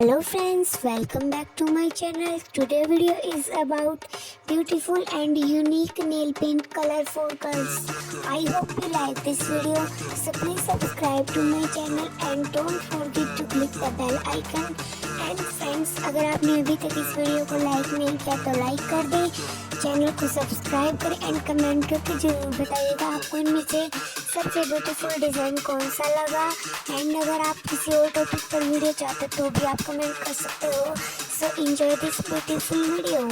Hello friends, welcome back to my channel. Today video is about beautiful and unique nail paint color focus. I hope you like this video. So please subscribe to my channel and don't forget to click the bell icon. And friends, अगर आपने अभी तक इस video को like नहीं किया तो like कर दें, चैनल को सब्सक्राइब करें एंड कमेंट करके जरूर बताइएगा आपको इनमें से सबसे ब्यूटीफुल डिज़ाइन कौन सा लगा। एंड अगर आप किसी और टॉपिक पर वीडियो चाहते तो भी आप कमेंट कर सकते हो। So enjoy this beautiful video.